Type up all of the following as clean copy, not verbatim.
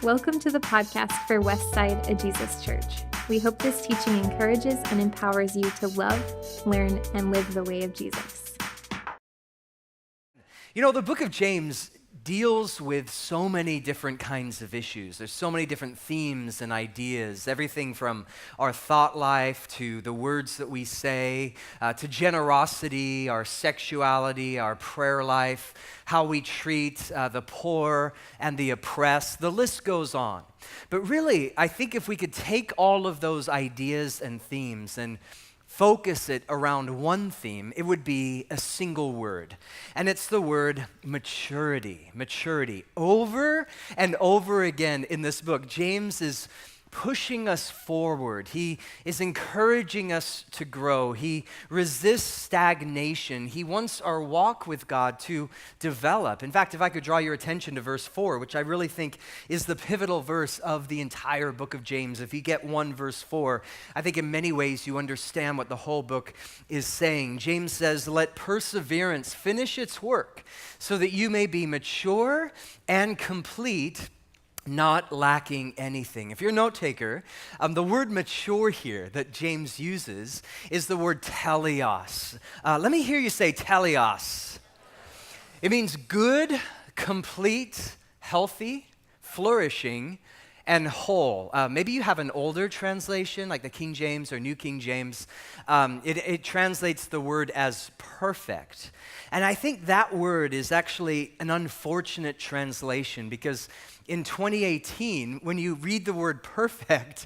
Welcome to the podcast for Westside, a Jesus Church. We hope this teaching encourages and empowers you to love, learn, and live the way of Jesus. You know, the book of James deals with so many different kinds of issues. There's so many different themes and ideas, everything from our thought life to the words that we say, to generosity, our sexuality, our prayer life, how we treat the poor and the oppressed. The list goes on. But really, I think if we could take all of those ideas and themes and focus it around one theme, it would be a single word. And it's the word maturity. Maturity. Over and over again in this book, James is pushing us forward. He is encouraging us to grow. He resists stagnation. He wants our walk with God to develop. In fact, if I could draw your attention to verse 4, which I really think is the pivotal verse of the entire book of James. If you get verse 4, I think in many ways you understand what the whole book is saying. James says, "Let perseverance finish its work so that you may be mature and complete, not lacking anything." If you're a note taker, the word mature here that James uses is the word teleos. Let me hear you say teleos. It means good, complete, healthy, flourishing, and whole. Maybe you have an older translation like the King James or New King James. It translates the word as perfect. And I think that word is actually an unfortunate translation because in 2018, when you read the word perfect,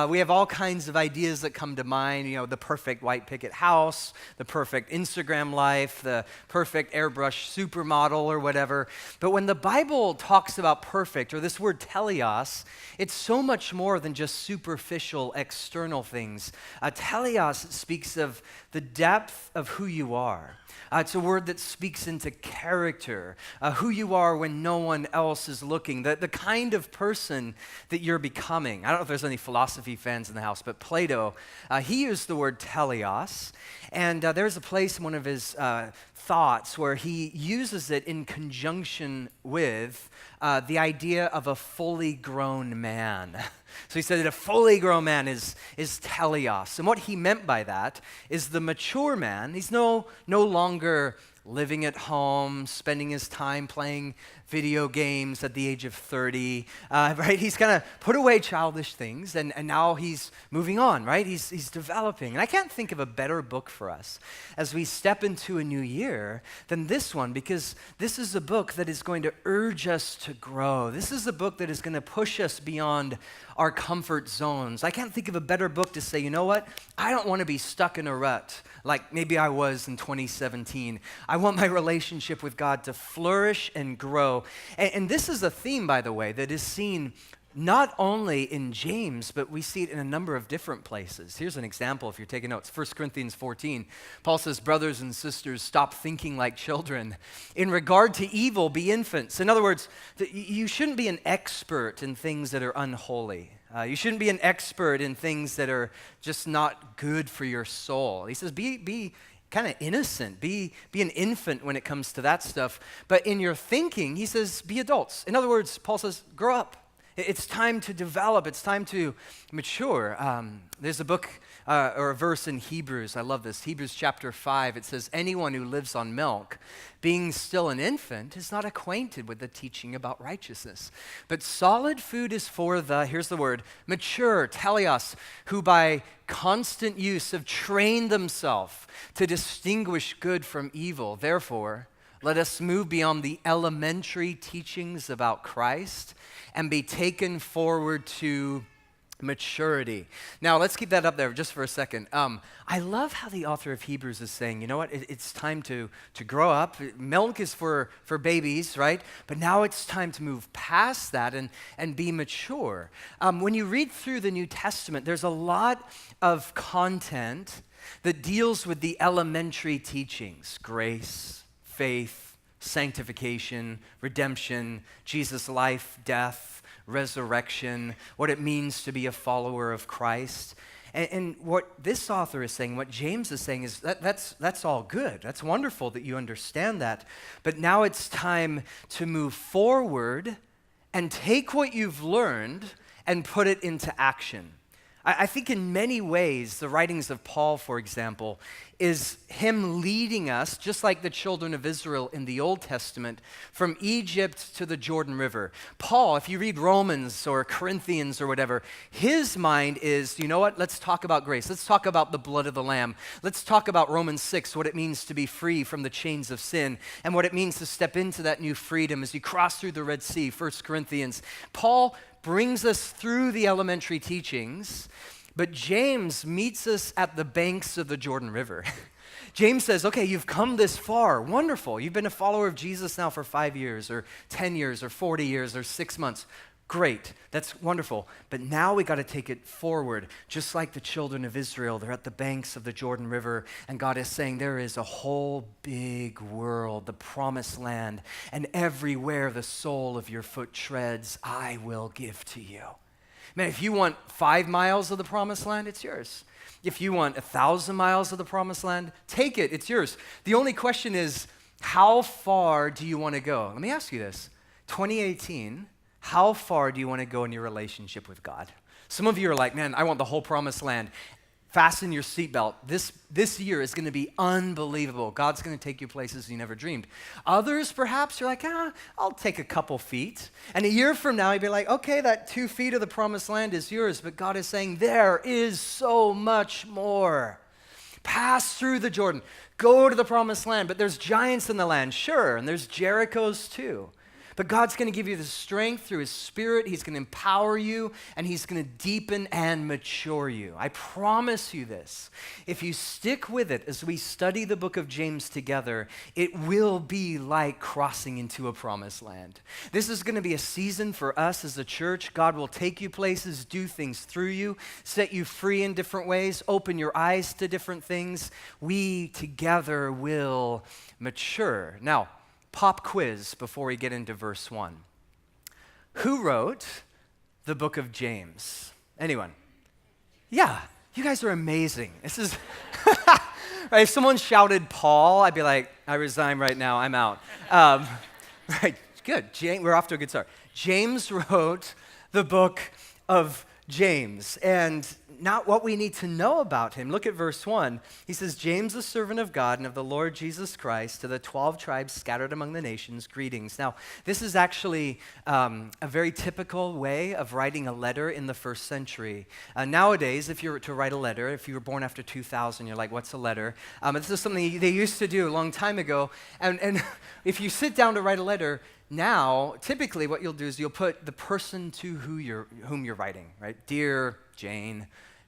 we have all kinds of ideas that come to mind, the perfect white picket house, the perfect Instagram life, the perfect airbrush supermodel or whatever. But when the Bible talks about perfect, or this word teleos, it's so much more than just superficial external things. Teleos speaks of the depth of who you are. It's a word that speaks into character, who you are when no one else is looking, the kind of person that you're becoming. I don't know if there's any philosophy fans in the house, but Plato, he used the word teleos, and there's a place in one of his thoughts where he uses it in conjunction with the idea of a fully grown man. So he said that a fully grown man is teleos. And what he meant by that is the mature man, he's no longer living at home, spending his time playing video games at the age of 30, right? He's kind of put away childish things, and now he's moving on, right? He's developing. And I can't think of a better book for us as we step into a new year than this one, because this is a book that is going to urge us to grow. This is a book that is going to push us beyond our comfort zones. I can't think of a better book to say, you know what? I don't want to be stuck in a rut like maybe I was in 2017. I want my relationship with God to flourish and grow. And this is a theme, by the way, that is seen not only in James, but we see it in a number of different places. Here's an example if you're taking notes. 1 Corinthians 14, Paul says, "Brothers and sisters, stop thinking like children. In regard to evil, be infants." In other words, you shouldn't be an expert in things that are unholy. You shouldn't be an expert in things that are just not good for your soul. He says, be kind of innocent. Be an infant when it comes to that stuff. But in your thinking, he says, be adults. In other words, Paul says, grow up. It's time to develop. It's time to mature. There's a book or a verse in Hebrews. I love this. Hebrews chapter 5. It says, "Anyone who lives on milk, being still an infant, is not acquainted with the teaching about righteousness. But solid food is for the," here's the word, "mature," teleos, "who by constant use have trained themselves to distinguish good from evil. Therefore, let us move beyond the elementary teachings about Christ and be taken forward to maturity." Now, let's keep that up there just for a second. I love how the author of Hebrews is saying, you know what, it's time to grow up. Milk is for babies, right? But now it's time to move past that and be mature. When you read through the New Testament, there's a lot of content that deals with the elementary teachings: grace, faith, sanctification, redemption, Jesus' life, death, resurrection, what it means to be a follower of Christ. And what this author is saying, what James is saying is that's all good. That's wonderful that you understand that. But now it's time to move forward and take what you've learned and put it into action. I think in many ways, the writings of Paul, for example, is him leading us, just like the children of Israel in the Old Testament, from Egypt to the Jordan River. Paul, if you read Romans or Corinthians or whatever, his mind is, you know what, let's talk about grace. Let's talk about the blood of the Lamb. Let's talk about Romans 6, what it means to be free from the chains of sin and what it means to step into that new freedom as you cross through the Red Sea, 1 Corinthians. Paul brings us through the elementary teachings, but James meets us at the banks of the Jordan River. James says, okay, you've come this far. Wonderful. You've been a follower of Jesus now for 5 years or 10 years or 40 years or 6 months. Great. That's wonderful. But now we got to take it forward. Just like the children of Israel, they're at the banks of the Jordan River, and God is saying there is a whole big world, the promised land, and everywhere the sole of your foot treads, I will give to you. Man, if you want 5 miles of the promised land, it's yours. If you want 1,000 miles of the promised land, take it, it's yours. The only question is, how far do you want to go? Let me ask you this. 2018, how far do you want to go in your relationship with God? Some of you are like, man, I want the whole promised land. Fasten your seatbelt. This year is going to be unbelievable. God's going to take you places you never dreamed. Others, perhaps, you're like, I'll take a couple feet. And a year from now, you'll be like, okay, that 2 feet of the promised land is yours. But God is saying, there is so much more. Pass through the Jordan. Go to the promised land. But there's giants in the land, sure, and there's Jerichos too. But God's going to give you the strength through his Spirit. He's going to empower you, and he's going to deepen and mature you. I promise you this. If you stick with it as we study the book of James together, it will be like crossing into a promised land. This is going to be a season for us as a church. God will take you places, do things through you, set you free in different ways, open your eyes to different things. We together will mature. Now, pop quiz before we get into verse 1. Who wrote the book of James? Anyone? Yeah, you guys are amazing. This is, right, if someone shouted Paul, I'd be like, I resign right now, I'm out. Right, good, we're off to a good start. James wrote the book of James, and not what we need to know about him. Look at verse 1. He says, James, the servant of God and of the Lord Jesus Christ, to the 12 tribes scattered among the nations, greetings. Now, this is actually a very typical way of writing a letter in the first century. Nowadays, if you were to write a letter, if you were born after 2000, you're like, what's a letter? This is something they used to do a long time ago. And if you sit down to write a letter, now, typically what you'll do is you'll put the person to whom you're writing, right? Dear Jane,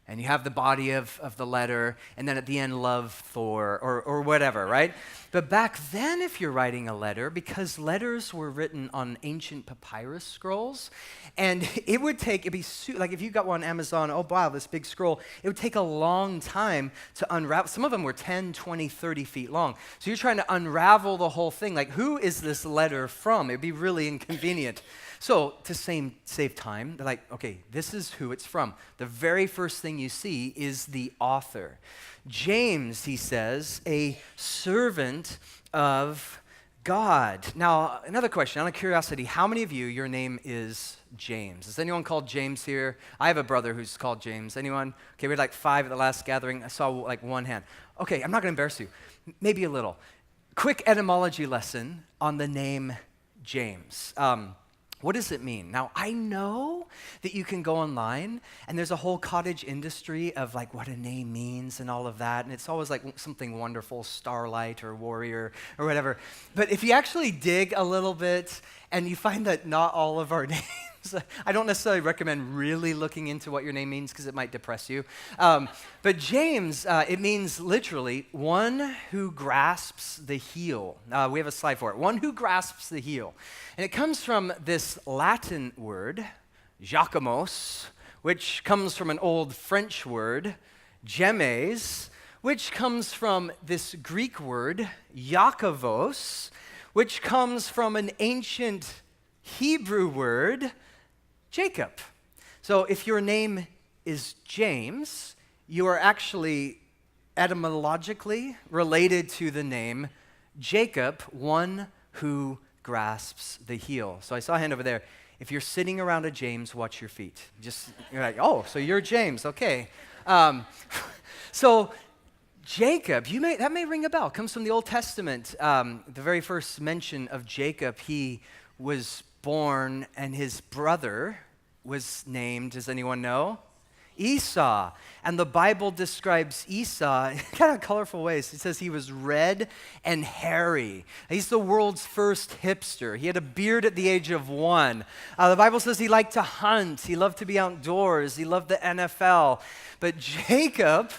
and you have the body of the letter, and then at the end, love Thor, or whatever, right? But back then, if you're writing a letter, because letters were written on ancient papyrus scrolls, and it'd be like if you got one on Amazon, oh wow, this big scroll, it would take a long time to unravel. Some of them were 10, 20, 30 feet long. So you're trying to unravel the whole thing. Like, who is this letter from? It'd be really inconvenient. So to save time, they're like, okay, this is who it's from. The very first thing you see is the author. James, he says, a servant of God. Now, another question, out of curiosity, how many of you, your name is James? Is anyone called James here? I have a brother who's called James. Anyone? Okay, we had like 5 at the last gathering. I saw like one hand. Okay, I'm not going to embarrass you. Maybe a little. Quick etymology lesson on the name James. What does it mean? Now, I know that you can go online, and there's a whole cottage industry of like what a name means and all of that, and it's always like something wonderful, starlight or warrior or whatever. But if you actually dig a little bit and you find that not all of our names, I don't necessarily recommend really looking into what your name means because it might depress you. But James, it means literally one who grasps the heel. We have a slide for it. One who grasps the heel. And it comes from this Latin word, Jacomos, which comes from an old French word, gemes, which comes from this Greek word, Yaakov, which comes from an ancient Hebrew word, Jacob. So if your name is James, you are actually etymologically related to the name Jacob, one who grasps the heel. So I saw a hand over there. if you're sitting around a James, watch your feet. You're like, oh, so you're James, okay. Um, so Jacob, that may ring a bell, comes from the Old Testament. The very first mention of Jacob, he was born and his brother was named, does anyone know? Esau. And the Bible describes Esau in kind of colorful ways. It says he was red and hairy. He's the world's first hipster. He had a beard at the age of 1. The Bible says he liked to hunt. He loved to be outdoors. He loved the NFL. But Jacob,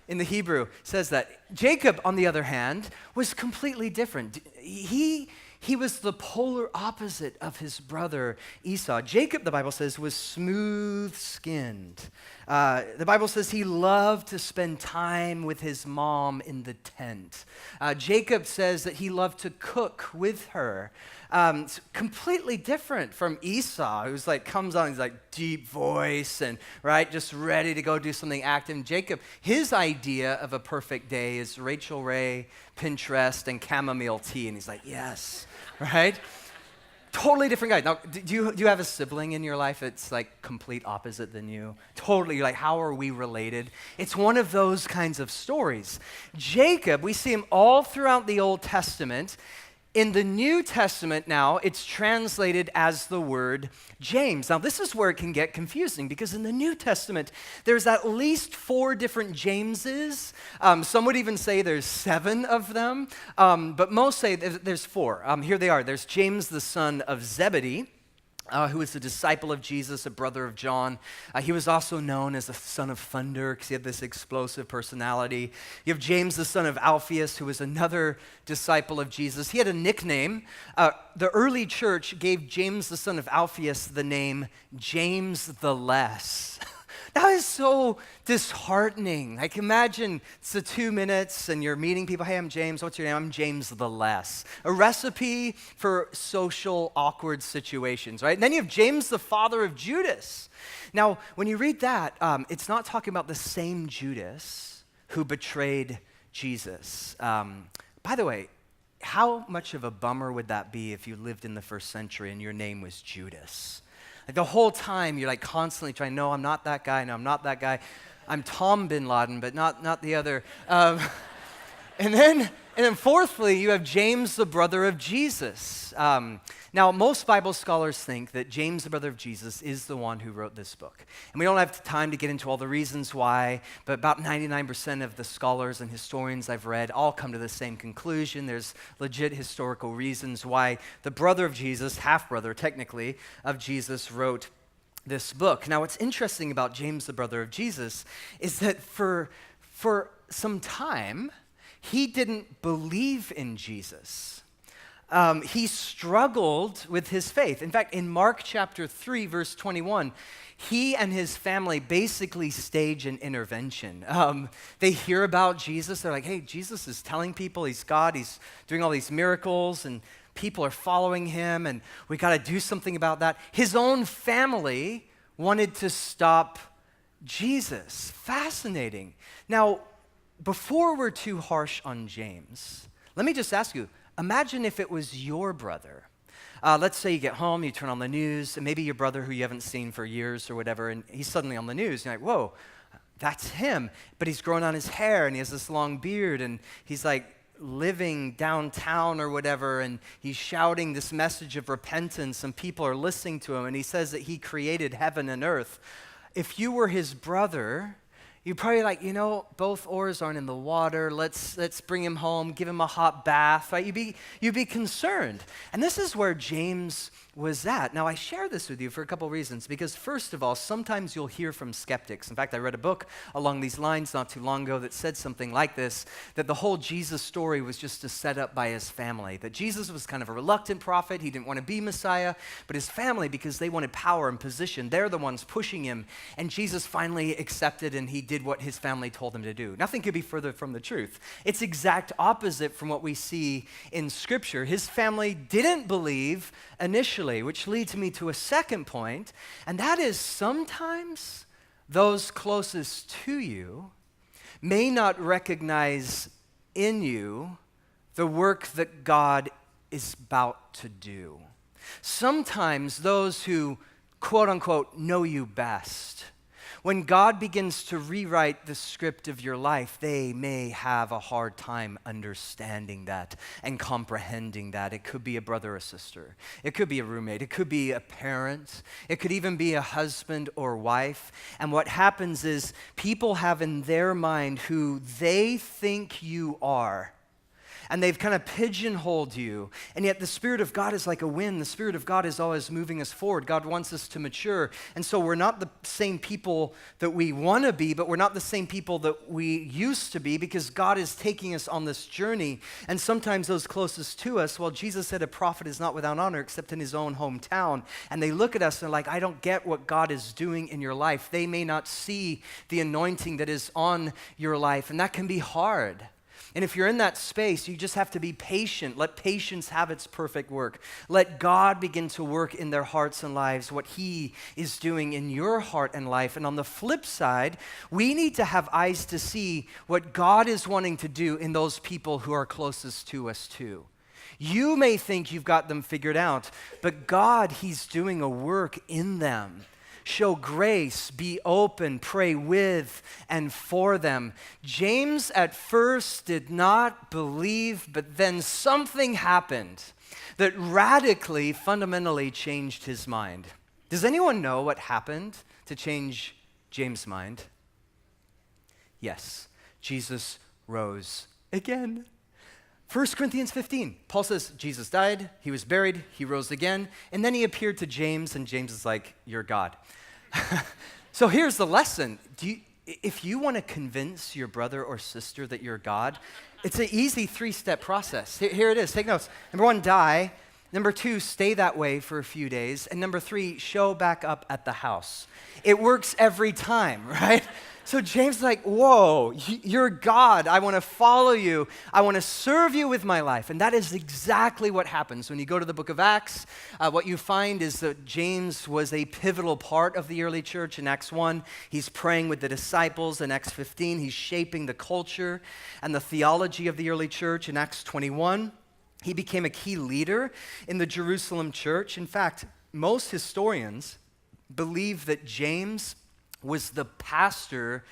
in the Hebrew, says that. Jacob, on the other hand, was completely different. He was the polar opposite of his brother Esau. Jacob, the Bible says, was smooth-skinned. The Bible says he loved to spend time with his mom in the tent. Jacob says that he loved to cook with her. It's completely different from Esau, who's like, comes on, he's like deep voice and, right, just ready to go do something active. Jacob, his idea of a perfect day is Rachel Ray, Pinterest, and chamomile tea. And he's like, yes, right? Totally different guy. Now, do you have a sibling in your life that's like complete opposite than you? Totally, you're like, how are we related? It's one of those kinds of stories. Jacob, we see him all throughout the Old Testament. In the New Testament now, it's translated as the word James. Now, this is where it can get confusing because in the New Testament, there's at least 4 different Jameses. Some would even say there's 7 of them, but most say there's 4. Here they are. There's James, the son of Zebedee, who was a disciple of Jesus, a brother of John. He was also known as the son of thunder because he had this explosive personality. You have James, the son of Alphaeus, who was another disciple of Jesus. He had a nickname. The early church gave James, the son of Alphaeus, the name James the Less. That is so disheartening. Like imagine it's the 2 minutes and you're meeting people. Hey, I'm James. What's your name? I'm James the Less. A recipe for social awkward situations, right? And then you have James, the father of Judas. Now, when you read that, it's not talking about the same Judas who betrayed Jesus. By the way, how much of a bummer would that be if you lived in the first century and your name was Judas? Like the whole time, you're like constantly trying, no, I'm not that guy, no, I'm not that guy. I'm Tom bin Laden, but not the other. And then fourthly, you have James, the brother of Jesus. Now, most Bible scholars think that James, the brother of Jesus, is the one who wrote this book. And we don't have time to get into all the reasons why, but about 99% of the scholars and historians I've read all come to the same conclusion. There's legit historical reasons why the brother of Jesus, half-brother technically, of Jesus wrote this book. Now, what's interesting about James, the brother of Jesus, is that for some time, he didn't believe in Jesus. He struggled with his faith. In fact, in Mark chapter 3, verse 21, he and his family basically stage an intervention. They hear about Jesus. They're like, hey, Jesus is telling people he's God. He's doing all these miracles, and people are following him, and we got to do something about that. His own family wanted to stop Jesus. Fascinating. Now, before we're too harsh on James, let me just ask you, imagine if it was your brother. Let's say you get home, you turn on the news, and maybe your brother who you haven't seen for years or whatever, and he's suddenly on the news. You're like, whoa, that's him. But he's growing on his hair, and he has this long beard, and he's like living downtown or whatever, and he's shouting this message of repentance, and people are listening to him, and he says that he created heaven and earth. If you were his brother, you're probably like, both oars aren't in the water. Let's bring him home, give him a hot bath, right? You'd be concerned. And this is where James was at. Now, I share this with you for a couple reasons, because first of all, sometimes you'll hear from skeptics. In fact, I read a book along these lines not too long ago that said something like this, that the whole Jesus story was just a setup by his family, that Jesus was kind of a reluctant prophet. He didn't want to be Messiah, but his family, because they wanted power and position, they're the ones pushing him, and Jesus finally accepted, and he did what his family told him to do. Nothing could be further from the truth. It's exact opposite from what we see in Scripture. His family didn't believe initially, which leads me to a second point, and that is sometimes those closest to you may not recognize in you the work that God is about to do. Sometimes those who, quote unquote, know you best, when God begins to rewrite the script of your life, they may have a hard time understanding that and comprehending that. It could be a brother or sister. It could be a roommate. It could be a parent. It could even be a husband or wife. And what happens is people have in their mind who they think you are. And they've kind of pigeonholed you. And yet the Spirit of God is like a wind. The Spirit of God is always moving us forward. God wants us to mature. And so we're not the same people that we want to be, but we're not the same people that we used to be because God is taking us on this journey. And sometimes those closest to us, well, Jesus said a prophet is not without honor except in his own hometown. And they look at us and they're like, I don't get what God is doing in your life. They may not see the anointing that is on your life. And that can be hard. And if you're in that space, you just have to be patient. Let patience have its perfect work. Let God begin to work in their hearts and lives what he is doing in your heart and life. And on the flip side, we need to have eyes to see what God is wanting to do in those people who are closest to us too. You may think you've got them figured out, but God, he's doing a work in them. Show grace, be open, pray with and for them. James at first did not believe, but then something happened that radically, fundamentally changed his mind. Does anyone know what happened to change James' mind? Yes, Jesus rose again. 1 Corinthians 15, Paul says, Jesus died, he was buried, he rose again, and then he appeared to James, and James is like, you're God. So here's the lesson. If you want to convince your brother or sister that you're God, it's an easy 3-step process. Here it is, take notes. Number 1, die. Number 2, stay that way for a few days. And number 3, show back up at the house. It works every time, right? So James is like, whoa, you're God. I want to follow you. I want to serve you with my life. And that is exactly what happens. When you go to the book of Acts, what you find is that James was a pivotal part of the early church. In Acts 1, he's praying with the disciples. In Acts 15, he's shaping the culture and the theology of the early church. In Acts 21, he became a key leader in the Jerusalem church. In fact, most historians believe that James was the pastor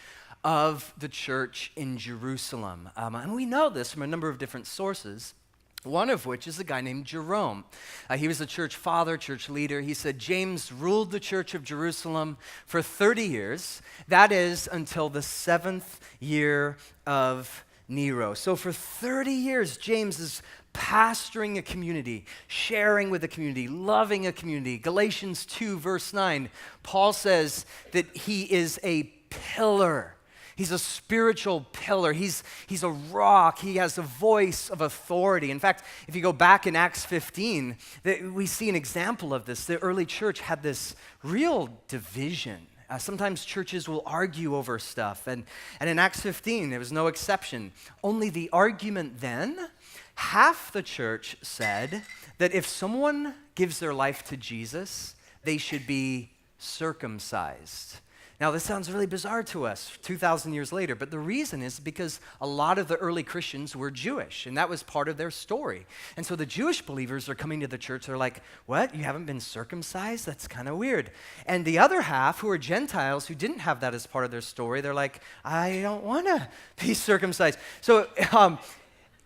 of the church in Jerusalem. And we know this from a number of different sources, one of which is a guy named Jerome. He was a church father, church leader. He said James ruled the church of Jerusalem for 30 years. That is until the 7th year of Nero. So for 30 years, James is pastoring a community, sharing with a community, loving a community. Galatians 2, verse 9, Paul says that he is a pillar. He's a spiritual pillar. He's a rock. He has a voice of authority. In fact, if you go back in Acts 15, we see an example of this. The early church had this real division. Sometimes churches will argue over stuff. And in Acts 15, there was no exception. Only the argument then, half the church said that if someone gives their life to Jesus, they should be circumcised. Now, this sounds really bizarre to us 2,000 years later, but the reason is because a lot of the early Christians were Jewish, and that was part of their story. And so the Jewish believers are coming to the church, they're like, what, you haven't been circumcised? That's kind of weird. And the other half, who are Gentiles, who didn't have that as part of their story, they're like, I don't want to be circumcised. So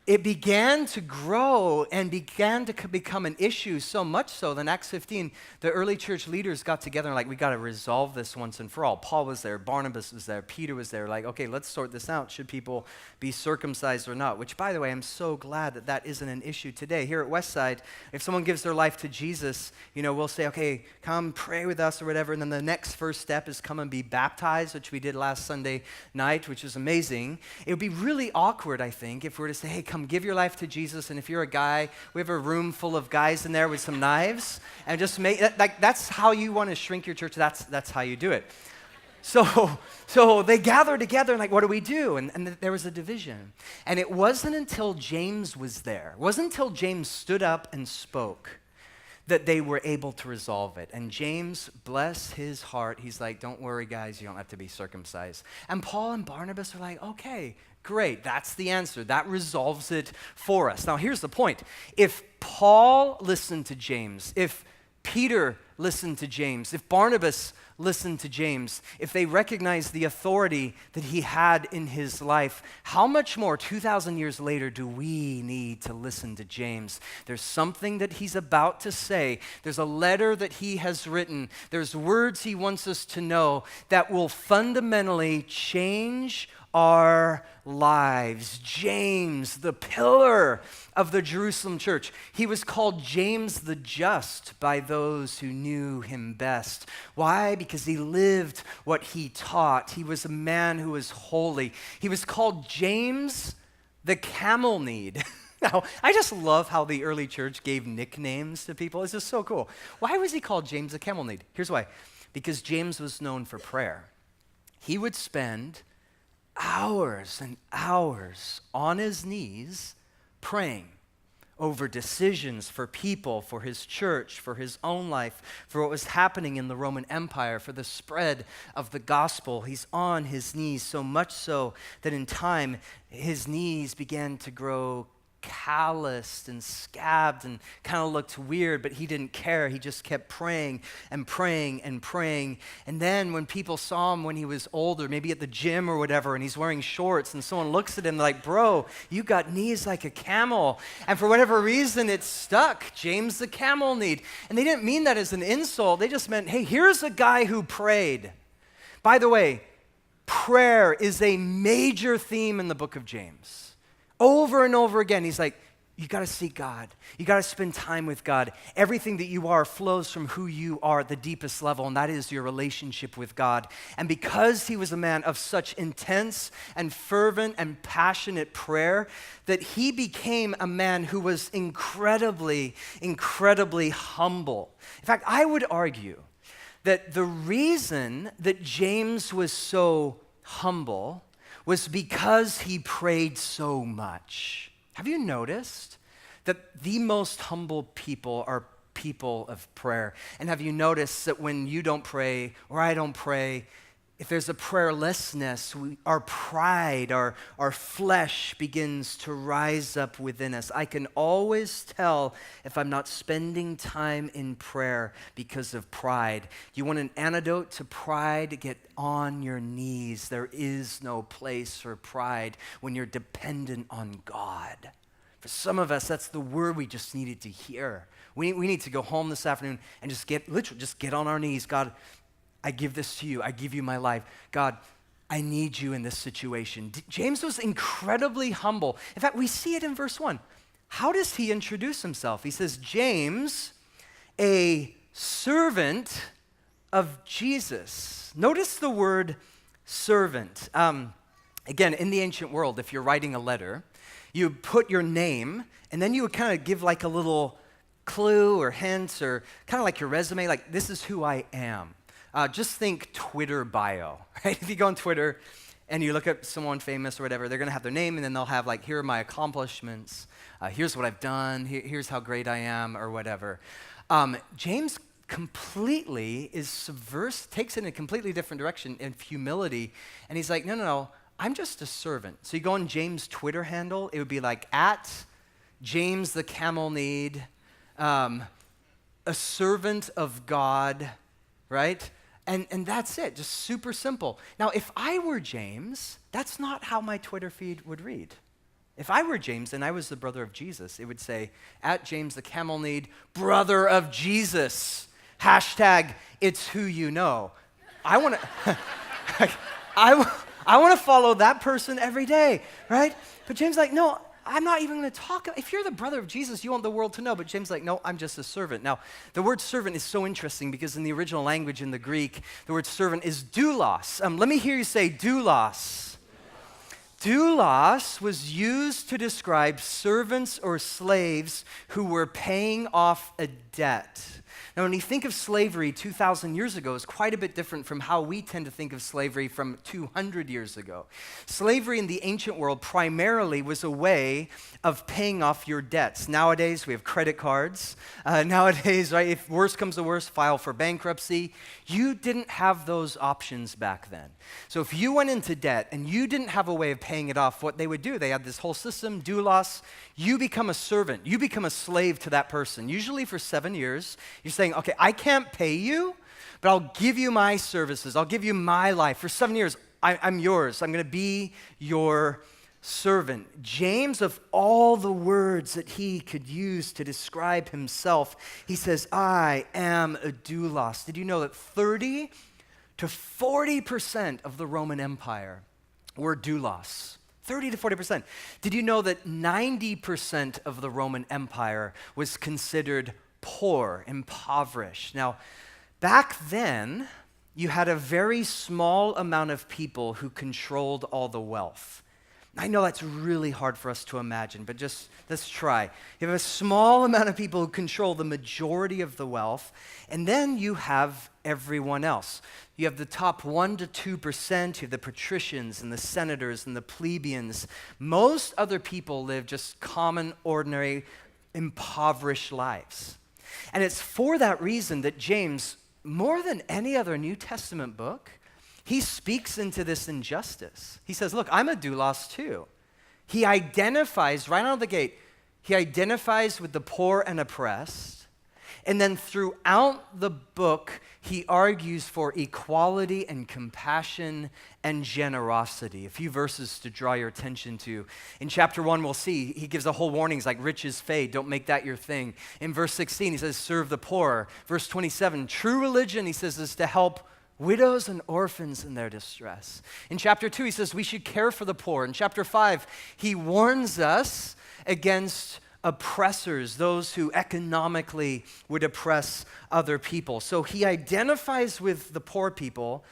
it began to grow and began to become an issue, so much so that in Acts 15, the early church leaders got together and like, we got to resolve this once and for all. Paul was there, Barnabas was there, Peter was there, like, okay, let's sort this out. Should people be circumcised or not? Which, by the way, I'm so glad that that isn't an issue today. Here at Westside, if someone gives their life to Jesus, we'll say, okay, come pray with us or whatever, and then the next first step is come and be baptized, which we did last Sunday night, which is amazing. It would be really awkward, I think, if we were to say, hey, come give your life to Jesus, and if you're a guy, we have a room full of guys in there with some knives, and just make that's how you want to shrink your church. That's how you do it. So they gather together and like, what do we do? And there was a division. And it wasn't until James was there, it wasn't until James stood up and spoke, that they were able to resolve it. And James, bless his heart, he's like, don't worry, guys, you don't have to be circumcised. And Paul and Barnabas are like, okay, great, that's the answer. That resolves it for us. Now, here's the point. If Paul listened to James, if Peter listened to James, if Barnabas listened to James, if they recognized the authority that he had in his life, how much more 2,000 years later do we need to listen to James? There's something that he's about to say. There's a letter that he has written. There's words he wants us to know that will fundamentally change our lives. James, the pillar of the Jerusalem church. He was called James the Just by those who knew him best. Why? Because he lived what he taught. He was a man who was holy. He was called James the Camel-Kneed. Now, I just love how the early church gave nicknames to people. It's just so cool. Why was he called James the Camel-Kneed? Here's why. Because James was known for prayer. He would spend hours and hours on his knees praying over decisions for people, for his church, for his own life, for what was happening in the Roman Empire, for the spread of the gospel. He's on his knees, so much so that in time his knees began to grow calloused and scabbed and kind of looked weird, but he didn't care. He just kept praying and praying and praying. And then when people saw him when he was older, maybe at the gym or whatever, and he's wearing shorts, and someone looks at him like, bro, you got knees like a camel. And for whatever reason, it stuck. James the Camel-Kneed. And they didn't mean that as an insult. They just meant, hey, here's a guy who prayed. By the way, prayer is a major theme in the book of James. Over and over again, he's like, you got to seek God. You got to spend time with God. Everything that you are flows from who you are at the deepest level, and that is your relationship with God. And because he was a man of such intense and fervent and passionate prayer, that he became a man who was incredibly, incredibly humble. In fact, I would argue that the reason that James was so humble was because he prayed so much. Have you noticed that the most humble people are people of prayer? And have you noticed that when you don't pray or I don't pray, if there's a prayerlessness, our pride, our flesh begins to rise up within us. I can always tell if I'm not spending time in prayer because of pride. You want an antidote to pride? Get on your knees. There is no place for pride when you're dependent on God. For some of us, that's the word we just needed to hear. We need to go home this afternoon and just get on our knees. God, I give this to you. I give you my life. God, I need you in this situation. James was incredibly humble. In fact, we see it in verse 1. How does he introduce himself? He says, James, a servant of Jesus. Notice the word servant. Again, in the ancient world, if you're writing a letter, you put your name, and then you would kind of give like a little clue or hint or kind of like your resume, like this is who I am. Just think Twitter bio, right? If you go on Twitter and you look up someone famous or whatever, they're going to have their name, and then they'll have like, here are my accomplishments. Here's what I've done. Here's how great I am or whatever. James completely takes it in a completely different direction in humility. And he's like, no, I'm just a servant. So you go on James' Twitter handle, it would be like at James the Camel-Kneed, a servant of God, right? And that's it, just super simple. Now, if I were James, that's not how my Twitter feed would read. If I were James and I was the brother of Jesus, it would say, at James the Camel-Kneed, brother of Jesus, hashtag, it's who you know. I want to follow that person every day, right? But James is like, no, I'm not even going to talk. If you're the brother of Jesus, you want the world to know. But James is like, no, I'm just a servant. Now, the word servant is so interesting because in the original language in the Greek, the word servant is doulos. Let me hear you say doulos. Doulos was used to describe servants or slaves who were paying off a debt. Now, when you think of slavery 2,000 years ago, it's quite a bit different from how we tend to think of slavery from 200 years ago. Slavery in the ancient world primarily was a way of paying off your debts. Nowadays, we have credit cards. Nowadays, right, if worse comes to worse, file for bankruptcy. You didn't have those options back then. So if you went into debt and you didn't have a way of paying it off, what they would do, they had this whole system, doulos. You become a servant. You become a slave to that person, usually for 7 years. You're saying, okay, I can't pay you, but I'll give you my services. I'll give you my life. For 7 years, I'm yours. I'm going to be your servant. James, of all the words that he could use to describe himself, he says, I am a doulos. Did you know that 30 to 40% of the Roman Empire were doulos? 30 to 40%. Did you know that 90% of the Roman Empire was considered poor, impoverished? Now, back then, you had a very small amount of people who controlled all the wealth. I know that's really hard for us to imagine, but just let's try. You have a small amount of people who control the majority of the wealth, and then you have everyone else. You have the top 1 to 2%, you have the patricians and the senators and the plebeians. Most other people live just common, ordinary, impoverished lives. And it's for that reason that James, more than any other New Testament book, he speaks into this injustice. He says, look, I'm a doulos too. He identifies, right out of the gate, he identifies with the poor and oppressed. And then throughout the book, he argues for equality and compassion and generosity. A few verses to draw your attention to. In chapter 1, we'll see, he gives a whole warnings like riches fade, don't make that your thing. In verse 16, he says, serve the poor. Verse 27, true religion, he says, is to help widows and orphans in their distress. In chapter 2, he says we should care for the poor. In chapter 5, he warns us against oppressors, those who economically would oppress other people. So he identifies with the poor people,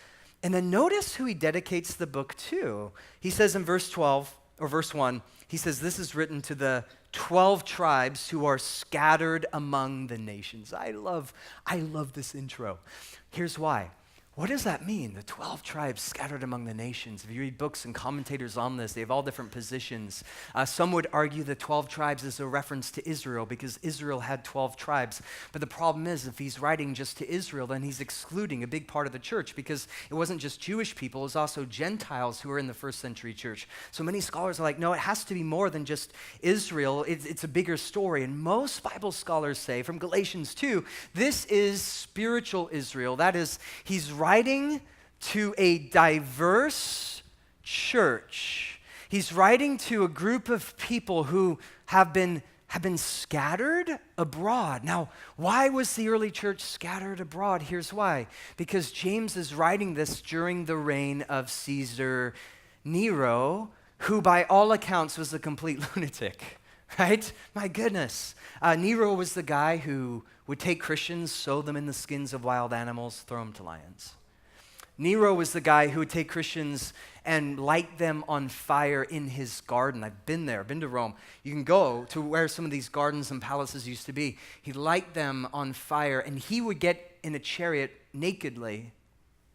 and then notice who he dedicates the book to. He says in verse 12, or verse 1, he says, this is written to the 12 tribes who are scattered among the nations. I love this intro. Here's why. What does that mean? The 12 tribes scattered among the nations. If you read books and commentators on this, they have all different positions. Some would argue the 12 tribes is a reference to Israel because Israel had 12 tribes. But the problem is, if he's writing just to Israel, then he's excluding a big part of the church because it wasn't just Jewish people, it was also Gentiles who were in the first century church. So many scholars are like, no, it has to be more than just Israel. It's a bigger story. And most Bible scholars say, from Galatians 2, this is spiritual Israel. That is, he's writing to a diverse church. He's writing to a group of people who have been scattered abroad. Now, why was the early church scattered abroad? Here's why. Because James is writing this during the reign of Caesar Nero, who by all accounts was a complete lunatic, right? My goodness. Nero was the guy who would take Christians, sew them in the skins of wild animals, throw them to lions. Nero was the guy who would take Christians and light them on fire in his garden. I've been there, been to Rome. You can go to where some of these gardens and palaces used to be. He'd light them on fire, and he would get in a chariot nakedly,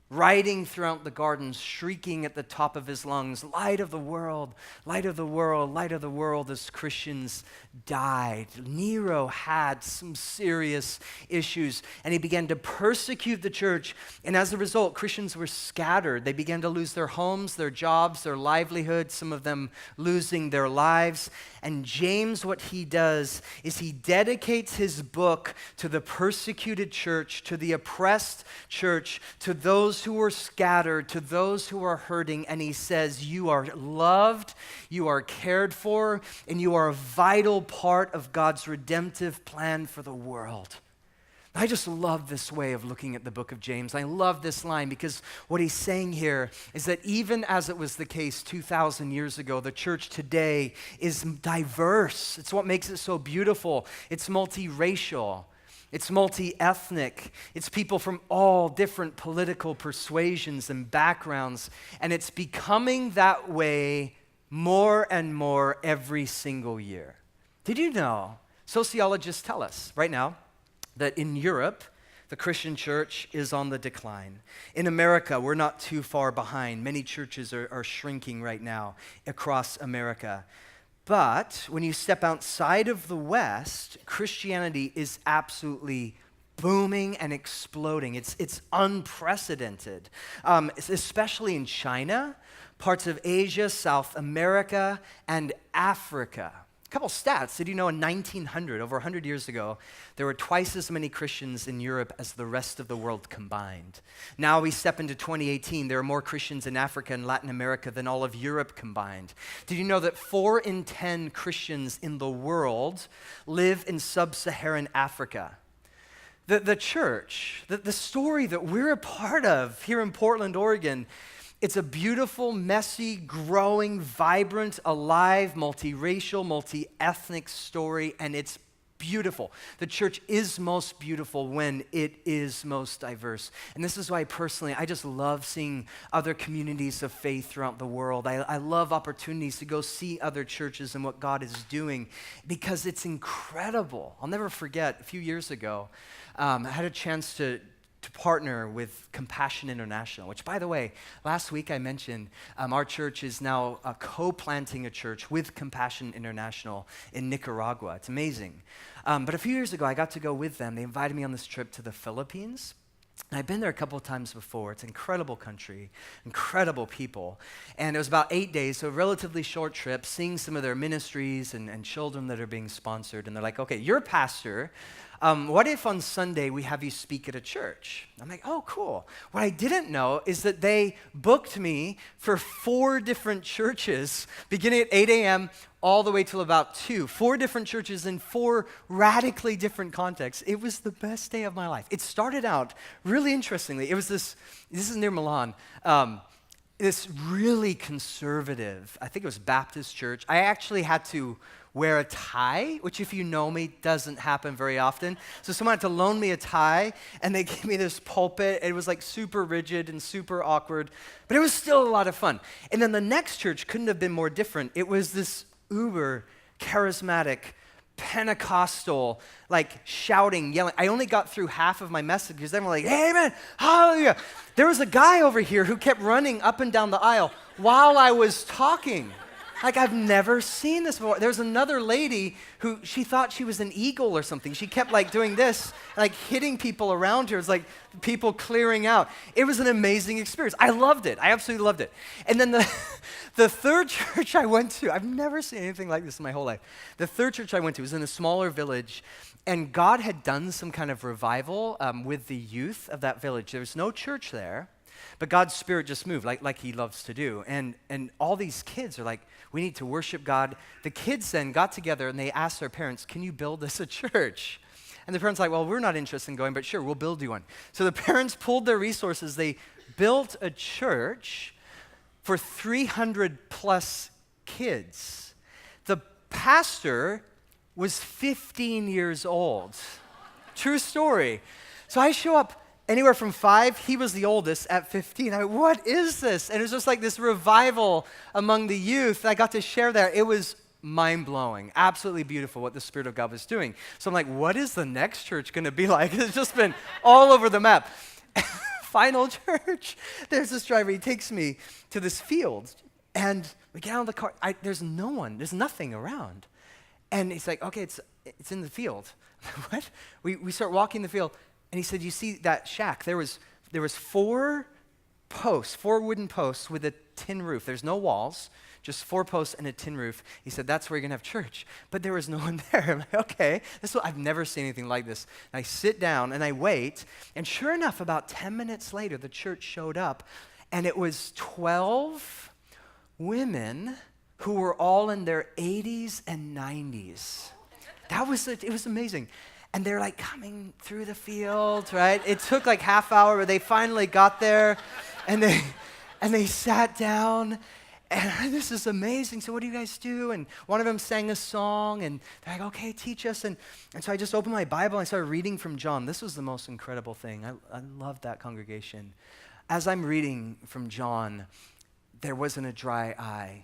riding throughout the gardens, shrieking at the top of his lungs, light of the world, light of the world, light of the world, as Christians died. Nero had some serious issues, and he began to persecute the church, and as a result, Christians were scattered. They began to lose their homes, their jobs, their livelihood, some of them losing their lives. And James, what he does is he dedicates his book to the persecuted church, to the oppressed church, to those who are scattered, to those who are hurting, and he says, you are loved, you are cared for, and you are a vital part of God's redemptive plan for the world. I just love this way of looking at the book of James. I love this line because what he's saying here is that even as it was the case 2,000 years ago, the church today is diverse. It's what makes it so beautiful. It's multiracial. It's multi-ethnic. It's people from all different political persuasions and backgrounds. And it's becoming that way more and more every single year. Did you know, sociologists tell us right now, that in Europe, The Christian church is on the decline. In America, we're not too far behind. Many churches are shrinking right now across America. But when you step outside of the West, Christianity is absolutely booming and exploding. It's unprecedented, especially in China, parts of Asia, South America, and Africa. A couple stats. Did you know in 1900, over 100 years ago, there were twice as many Christians in Europe as the rest of the world combined? Now we step into 2018, there are more Christians in Africa and Latin America than all of Europe combined. Did you know that 4 in 10 Christians in the world live in sub-Saharan Africa? The church, the story that we're a part of here in Portland, Oregon, it's a beautiful, messy, growing, vibrant, alive, multiracial, multi-ethnic story, and it's beautiful. The church is most beautiful when it is most diverse. And this is why personally, I just love seeing other communities of faith throughout the world. I love opportunities to go see other churches and what God is doing because it's incredible. I'll never forget, a few years ago, I had a chance to partner with Compassion International, which, by the way, last week I mentioned our church is now co-planting a church with Compassion International in Nicaragua. It's amazing. But a few years ago, I got to go with them. They invited me on this trip to the Philippines. And I've been there a couple of times before. It's an incredible country, incredible people. And it was about 8 days, so a relatively short trip, seeing some of their ministries and children that are being sponsored. And they're like, okay, you're a pastor. What if on Sunday we have you speak at a church? I'm like, oh, cool. What I didn't know is that they booked me for 4 different churches, beginning at 8 a.m. all the way till about 2. 4 different churches in 4 radically different contexts. It was the best day of my life. It started out really interestingly. It was this is near Milan, this really conservative, I think it was Baptist church. I actually had to wear a tie, which if you know me, doesn't happen very often. So someone had to loan me a tie, and they gave me this pulpit. It was like super rigid and super awkward, but it was still a lot of fun. And then the next church couldn't have been more different. It was this uber charismatic, Pentecostal, like shouting, yelling. I only got through half of my message because they were like, amen, hallelujah. There was a guy over here who kept running up and down the aisle while I was talking. Like, I've never seen this before. There's another lady who, she thought she was an eagle or something. She kept like doing this, like hitting people around her. It's like people clearing out. It was an amazing experience. I loved it. I absolutely loved it. And then the third church I went to, I've never seen anything like this in my whole life. The third church I went to was in a smaller village, and God had done some kind of revival with the youth of that village. There was no church there, but God's Spirit just moved like he loves to do. And all these kids are like, we need to worship God. The kids then got together and they asked their parents, can you build us a church? And the parents were like, well, we're not interested in going, but sure, we'll build you one. So the parents pulled their resources. They built a church for 300 plus kids. The pastor was 15 years old. True story. So I show up anywhere from 5, he was the oldest at 15. What is this? And it was just like this revival among the youth. I got to share that. It was mind-blowing, absolutely beautiful what the Spirit of God was doing. So I'm like, what is the next church going to be like? It's just been all over the map. Final church, there's this driver. He takes me to this field, and we get out of the car. There's no one. There's nothing around. And he's like, okay, it's in the field. What? We start walking the field. And he said, you see that shack? There was 4 posts, 4 wooden posts with a tin roof. There's no walls, just 4 posts and a tin roof. He said, that's where you're going to have church. But there was no one there. I'm like, okay. I've never seen anything like this. And I sit down and I wait. And sure enough, about 10 minutes later, the church showed up. And it was 12 women who were all in their 80s and 90s. It was amazing. And they're like coming through the field, right? It took like half hour, but they finally got there, and they sat down, and this is amazing. So what do you guys do? And one of them sang a song, and they're like, okay, teach us. And so I just opened my Bible, and I started reading from John. This was the most incredible thing. I loved that congregation. As I'm reading from John, there wasn't a dry eye.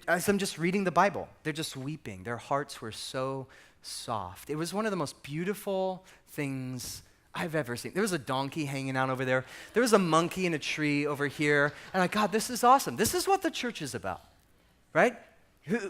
As I'm just reading the Bible, they're just weeping. Their hearts were so soft. It was one of the most beautiful things I've ever seen. There was a donkey hanging out over there. There was a monkey in a tree over here. And God, this is awesome. This is what the church is about, right?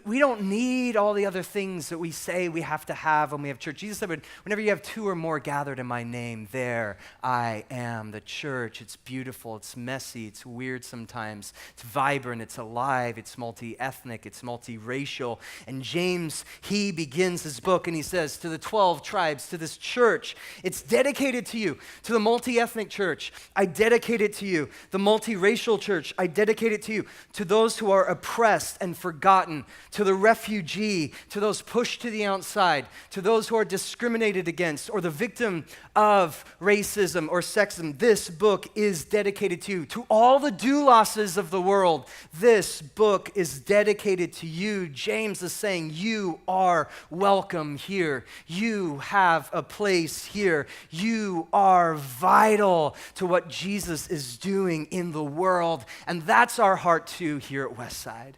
We don't need all the other things that we say we have to have when we have church. Jesus said, whenever you have two or more gathered in my name, there I am, the church. It's beautiful, it's messy, it's weird sometimes, it's vibrant, it's alive, it's multi-ethnic, it's multiracial. And James, he begins his book and he says, to the 12 tribes, to this church, it's dedicated to you. To the multi-ethnic church, I dedicate it to you. The multiracial church, I dedicate it to you. To those who are oppressed and forgotten, to the refugee, to those pushed to the outside, to those who are discriminated against, or the victim of racism or sexism, this book is dedicated to you. To all the douloses of the world, this book is dedicated to you. James is saying, you are welcome here. You have a place here. You are vital to what Jesus is doing in the world. And that's our heart too here at Westside.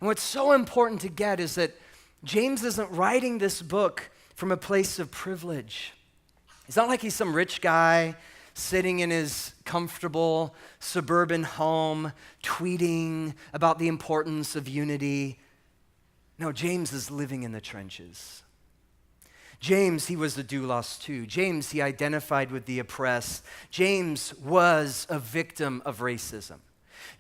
And what's so important to get is that James isn't writing this book from a place of privilege. It's not like he's some rich guy sitting in his comfortable suburban home tweeting about the importance of unity. No, James is living in the trenches. James, he was a doulos too. James, he identified with the oppressed. James was a victim of racism.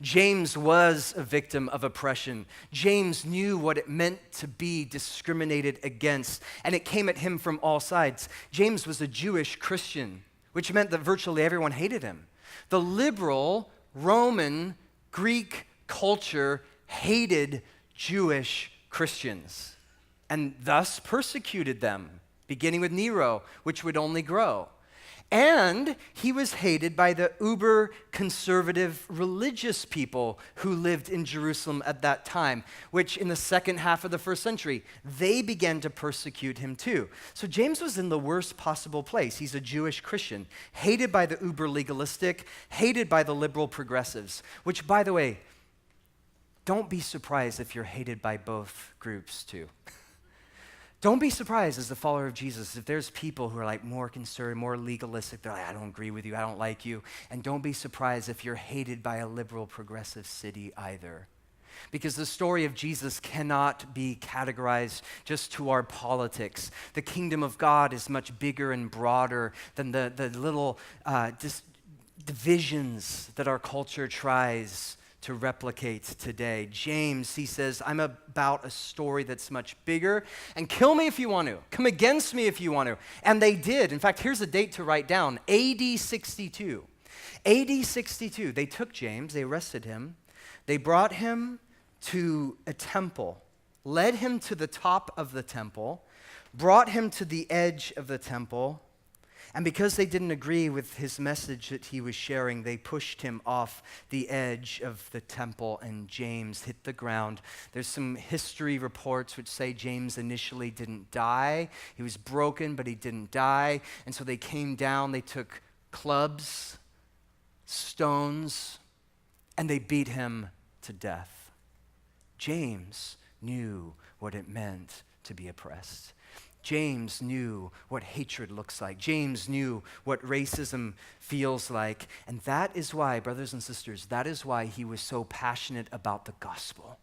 James was a victim of oppression. James knew what it meant to be discriminated against, and it came at him from all sides. James was a Jewish Christian, which meant that virtually everyone hated him. The liberal Roman Greek culture hated Jewish Christians and thus persecuted them, beginning with Nero, which would only grow. And he was hated by the uber-conservative religious people who lived in Jerusalem at that time, which in the second half of the first century, they began to persecute him too. So James was in the worst possible place. He's a Jewish Christian, hated by the uber-legalistic, hated by the liberal progressives, which, by the way, don't be surprised if you're hated by both groups too. Don't be surprised as a follower of Jesus if there's people who are like more conservative, more legalistic. They're like, I don't agree with you, I don't like you. And don't be surprised if you're hated by a liberal progressive city either. Because the story of Jesus cannot be categorized just to our politics. The kingdom of God is much bigger and broader than the little divisions that our culture tries to replicate today. James, he says, I'm about a story that's much bigger, and kill me if you want to. Come against me if you want to. And they did. In fact, here's a date to write down, AD 62. AD 62, they took James, they arrested him, they brought him to a temple, led him to the top of the temple, brought him to the edge of the temple, and because they didn't agree with his message that he was sharing, they pushed him off the edge of the temple, and James hit the ground. There's some history reports which say James initially didn't die. He was broken, but he didn't die. And so they came down, they took clubs, stones, and they beat him to death. James knew what it meant to be oppressed. James knew what hatred looks like. James knew what racism feels like. And that is why, brothers and sisters, that is why he was so passionate about the gospel.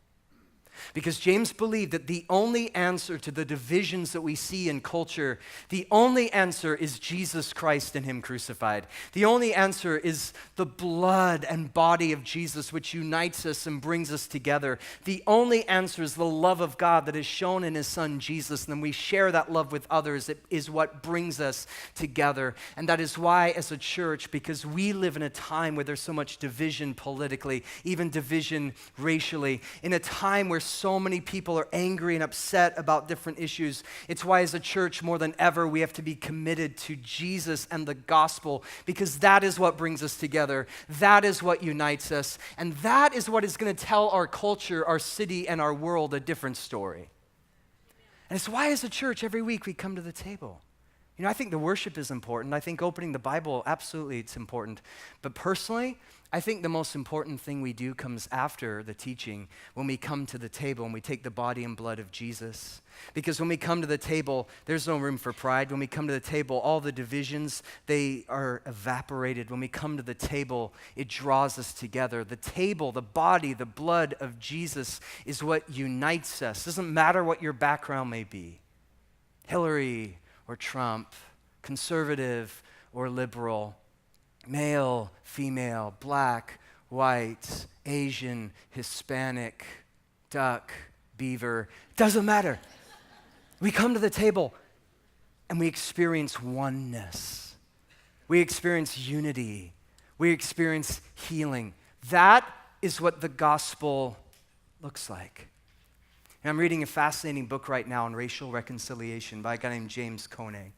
Because James believed that the only answer to the divisions that we see in culture, the only answer is Jesus Christ and him crucified. The only answer is the blood and body of Jesus, which unites us and brings us together. The only answer is the love of God that is shown in his son Jesus, and then we share that love with others. It is what brings us together. And that is why, as a church, because we live in a time where there's so much division politically, even division racially, in a time where so many people are angry and upset about different issues. It's why as a church, more than ever, we have to be committed to Jesus and the gospel, because that is what brings us together. That is what unites us. And that is what is going to tell our culture, our city, and our world a different story. And it's why as a church, every week we come to the table. I think the worship is important. I think opening the Bible, absolutely, it's important. But personally, I think the most important thing we do comes after the teaching, when we come to the table and we take the body and blood of Jesus. Because when we come to the table, there's no room for pride. When we come to the table, all the divisions, they are evaporated. When we come to the table, it draws us together. The table, the body, the blood of Jesus is what unites us. It doesn't matter what your background may be. Hillary or Trump, conservative or liberal, male, female, black, white, Asian, Hispanic, duck, beaver, doesn't matter. We come to the table and we experience oneness. We experience unity. We experience healing. That is what the gospel looks like. And I'm reading a fascinating book right now on racial reconciliation by a guy named James Koenig.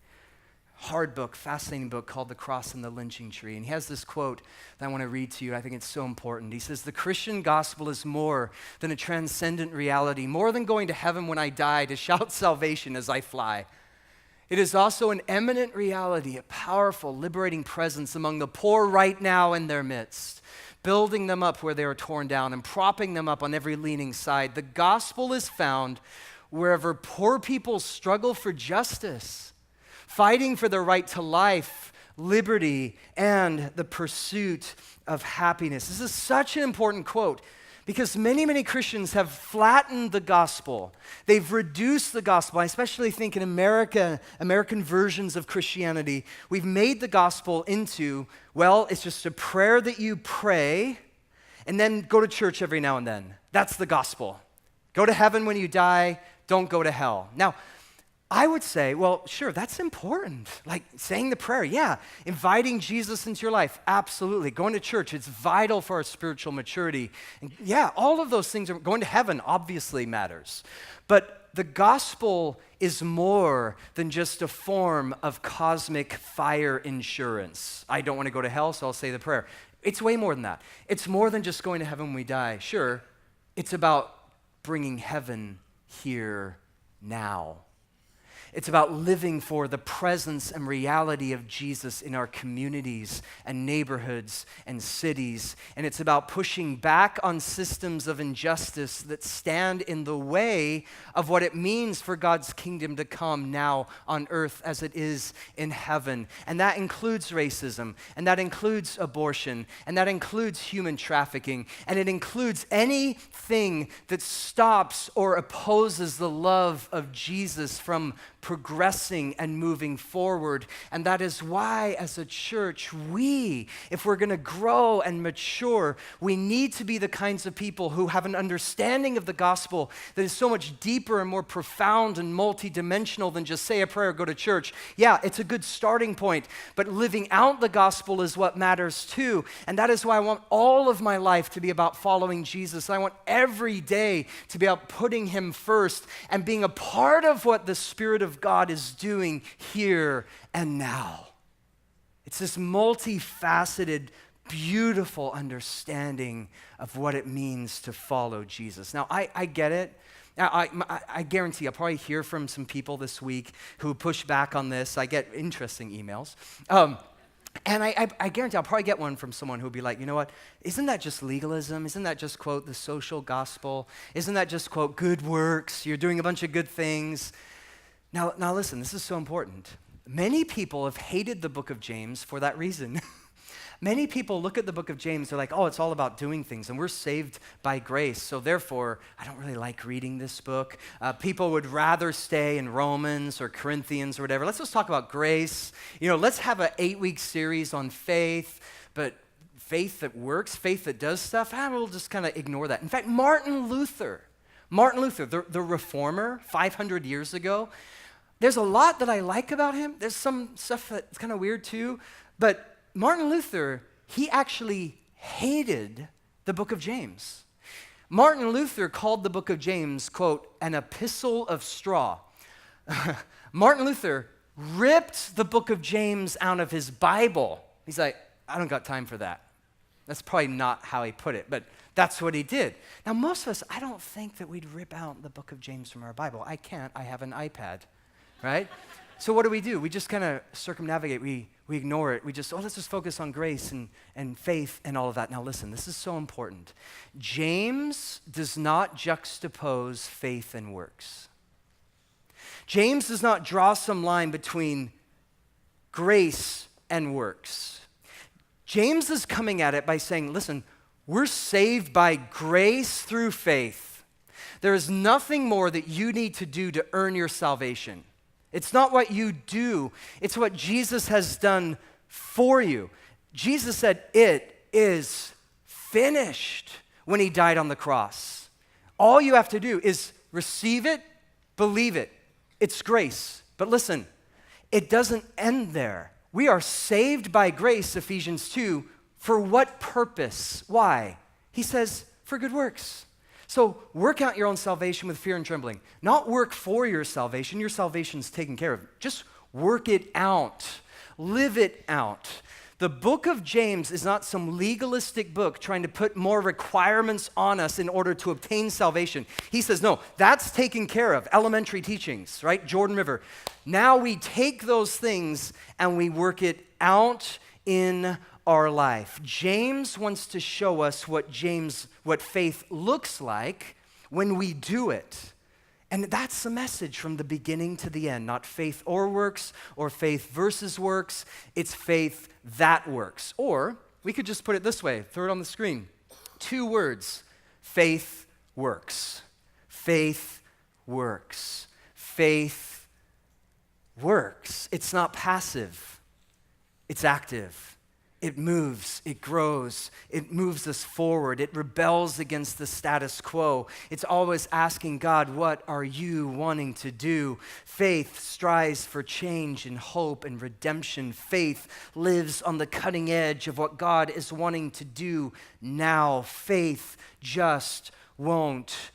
Hard book, fascinating book called The Cross and the Lynching Tree. And he has this quote that I want to read to you. I think it's so important. He says, "The Christian gospel is more than a transcendent reality, more than going to heaven when I die to shout salvation as I fly. It is also an eminent reality, a powerful, liberating presence among the poor right now in their midst, building them up where they are torn down and propping them up on every leaning side. The gospel is found wherever poor people struggle for justice, fighting for their right to life, liberty, and the pursuit of happiness." This is such an important quote because many, many Christians have flattened the gospel. They've reduced the gospel. I especially think in American versions of Christianity, we've made the gospel into, well, it's just a prayer that you pray and then go to church every now and then. That's the gospel. Go to heaven when you die, don't go to hell. Now, I would say, well, sure, that's important. Like saying the prayer, yeah. Inviting Jesus into your life, absolutely. Going to church, it's vital for our spiritual maturity. And yeah, all of those things, going to heaven obviously matters. But the gospel is more than just a form of cosmic fire insurance. I don't want to go to hell, so I'll say the prayer. It's way more than that. It's more than just going to heaven when we die. Sure, it's about bringing heaven here now. It's about living for the presence and reality of Jesus in our communities and neighborhoods and cities. And it's about pushing back on systems of injustice that stand in the way of what it means for God's kingdom to come now on earth as it is in heaven. And that includes racism, and that includes abortion, and that includes human trafficking, and it includes anything that stops or opposes the love of Jesus from progressing and moving forward. And that is why, as a church, if we're going to grow and mature, we need to be the kinds of people who have an understanding of the gospel that is so much deeper and more profound and multidimensional than just say a prayer, go to church. Yeah, it's a good starting point, but living out the gospel is what matters too. And that is why I want all of my life to be about following Jesus. I want every day to be about putting him first and being a part of what the Spirit of God is doing here and now. It's this multifaceted, beautiful understanding of what it means to follow Jesus. Now, I get it. I guarantee I'll probably hear from some people this week who push back on this. I get interesting emails. And I guarantee I'll probably get one from someone who'll be like, you know what, isn't that just legalism? Isn't that just, quote, the social gospel? Isn't that just, quote, good works? You're doing a bunch of good things. Now listen, this is so important. Many people have hated the book of James for that reason. Many people look at the book of James, they're like, oh, it's all about doing things, and we're saved by grace, so therefore, I don't really like reading this book. People would rather stay in Romans or Corinthians or whatever. Let's just talk about grace. Let's have an 8-week series on faith, but faith that works, faith that does stuff, we'll just kind of ignore that. In fact, Martin Luther, the reformer, 500 years ago, there's a lot that I like about him. There's some stuff that's kind of weird too. But Martin Luther, he actually hated the book of James. Martin Luther called the book of James, quote, an epistle of straw. Martin Luther ripped the book of James out of his Bible. He's like, I don't got time for that. That's probably not how he put it, but that's what he did. Now, most of us, I don't think that we'd rip out the book of James from our Bible. I can't. I have an iPad. Right? So what do? We just kind of circumnavigate. We ignore it. We just, let's just focus on grace and faith and all of that. Now listen, this is so important. James does not juxtapose faith and works. James does not draw some line between grace and works. James is coming at it by saying, listen, we're saved by grace through faith. There is nothing more that you need to do to earn your salvation. It's not what you do, it's what Jesus has done for you. Jesus said, it is finished when he died on the cross. All you have to do is receive it, believe it. It's grace. But listen, it doesn't end there. We are saved by grace, Ephesians 2, for what purpose? Why? He says, for good works. So work out your own salvation with fear and trembling. Not work for your salvation. Your salvation's taken care of. Just work it out. Live it out. The book of James is not some legalistic book trying to put more requirements on us in order to obtain salvation. He says, no, that's taken care of. Elementary teachings, right? Jordan River. Now we take those things and we work it out in our life. James wants to show us what faith looks like when we do it. And that's the message from the beginning to the end, not faith or works or faith versus works. It's faith that works. Or we could just put it this way, throw it on the screen. 2 words, faith works. Faith works. Faith works. It's not passive. It's active. It moves, it grows, it moves us forward, it rebels against the status quo. It's always asking God, what are you wanting to do? Faith strives for change and hope and redemption. Faith lives on the cutting edge of what God is wanting to do now. Faith just won't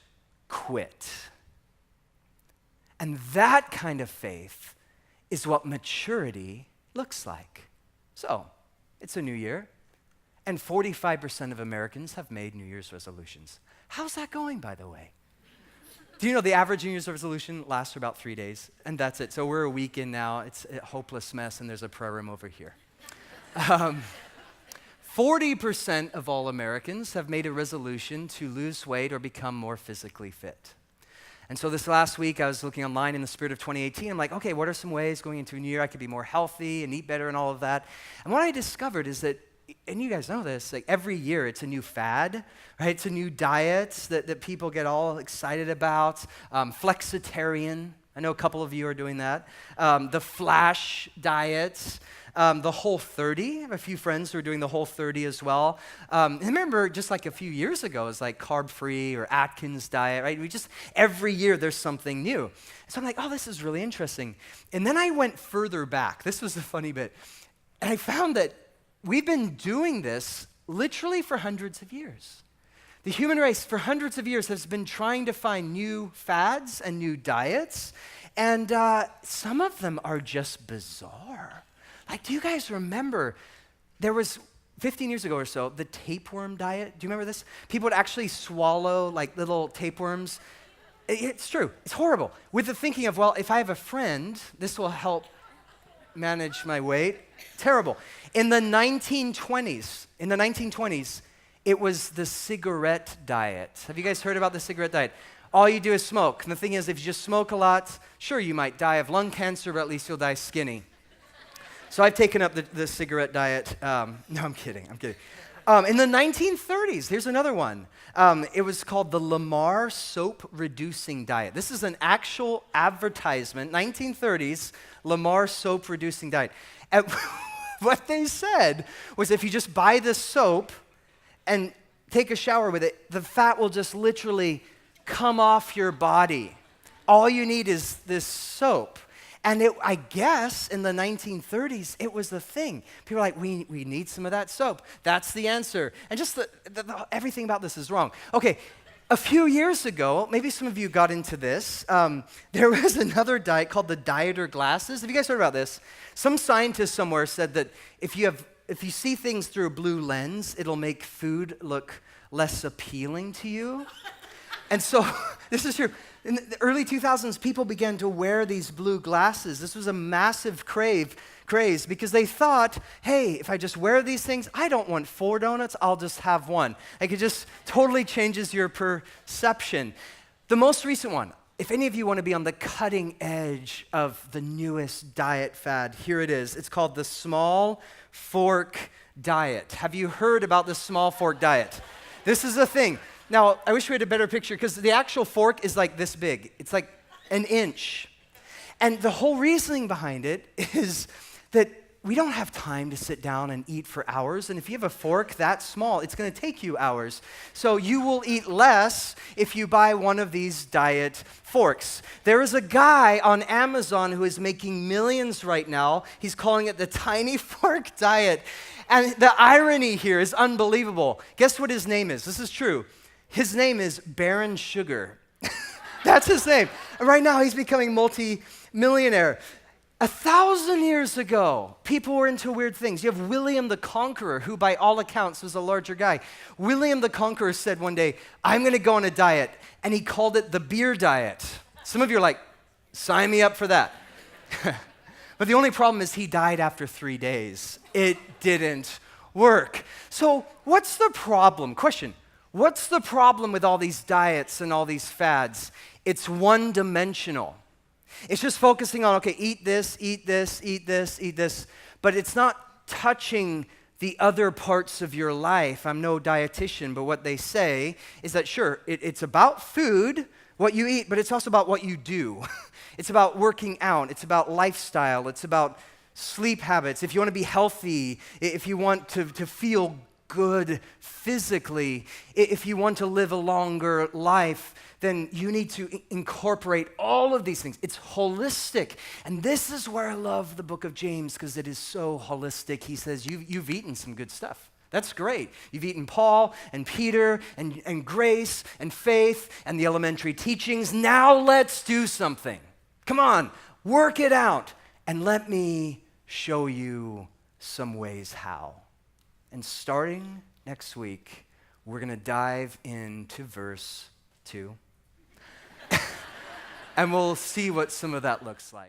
quit. And that kind of faith is what maturity looks like. So, it's a new year, and 45% of Americans have made New Year's resolutions. How's that going, by the way? Do you know the average New Year's resolution lasts for about 3 days, and that's it. So we're a week in now. It's a hopeless mess, and there's a prayer room over here. 40% of all Americans have made a resolution to lose weight or become more physically fit. And so this last week, I was looking online in the spirit of 2018. I'm like, okay, what are some ways going into a new year I could be more healthy and eat better and all of that? And what I discovered is that, and you guys know this, like every year it's a new fad, right? It's a new diet that people get all excited about. Flexitarian, I know a couple of you are doing that. The Flash diet. The Whole30, I have a few friends who are doing the Whole30 as well. I remember just like a few years ago, it was like carb-free or Atkins diet, right? Every year there's something new. So I'm like, oh, this is really interesting. And then I went further back. This was the funny bit. And I found that we've been doing this literally for hundreds of years. The human race for hundreds of years has been trying to find new fads and new diets, and some of them are just bizarre. Like, do you guys remember there was 15 years ago or so, the tapeworm diet? Do you remember this? People would actually swallow like little tapeworms. It's true. It's horrible. With the thinking of, well, if I have a friend, this will help manage my weight. Terrible. In the 1920s, it was the cigarette diet. Have you guys heard about the cigarette diet? All you do is smoke. And the thing is, if you just smoke a lot, sure, you might die of lung cancer, but at least you'll die skinny. So I've taken up the cigarette diet. No, I'm kidding. In the 1930s, here's another one. It was called the Lamar Soap Reducing Diet. This is an actual advertisement, 1930s, Lamar Soap Reducing Diet. And what they said was if you just buy this soap and take a shower with it, the fat will just literally come off your body. All you need is this soap. And I guess in the 1930s, it was the thing. People were like, we need some of that soap. That's the answer. And just everything about this is wrong. Okay, a few years ago, maybe some of you got into this, there was another diet called the dieter glasses. Have you guys heard about this? Some scientist somewhere said that if you see things through a blue lens, it'll make food look less appealing to you. And so, this is true. In the early 2000s, people began to wear these blue glasses. This was a massive craze because they thought, hey, if I just wear these things, I don't want 4 donuts, I'll just have one. Like it just totally changes your perception. The most recent one, if any of you want to be on the cutting edge of the newest diet fad, here it is. It's called the small fork diet. Have you heard about the small fork diet? This is a thing. Now, I wish we had a better picture because the actual fork is like this big. It's like an inch. And the whole reasoning behind it is that we don't have time to sit down and eat for hours. And if you have a fork that small, it's going to take you hours. So you will eat less if you buy one of these diet forks. There is a guy on Amazon who is making millions right now. He's calling it the tiny fork diet. And the irony here is unbelievable. Guess what his name is? This is true. His name is Baron Sugar. That's his name. And right now, he's becoming multi-millionaire. 1,000 years ago, people were into weird things. You have William the Conqueror, who by all accounts was a larger guy. William the Conqueror said one day, I'm going to go on a diet, and he called it the beer diet. Some of you are like, sign me up for that. But the only problem is he died after 3 days. It didn't work. So what's the problem? Question. What's the problem with all these diets and all these fads? It's one-dimensional. It's just focusing on, okay, eat this, eat this, eat this, eat this, but it's not touching the other parts of your life. I'm no dietitian, but what they say is that, sure, it's about food, what you eat, but it's also about what you do. It's about working out. It's about lifestyle. It's about sleep habits. If you want to be healthy, if you want to feel good physically, if you want to live a longer life, then you need to incorporate all of these things. It's holistic. And this is where I love the book of James because it is so holistic. He says, you've eaten some good stuff. That's great. You've eaten Paul and Peter and grace and faith and the elementary teachings. Now let's do something. Come on, work it out. And let me show you some ways how. And starting next week, we're going to dive into verse 2. And we'll see what some of that looks like.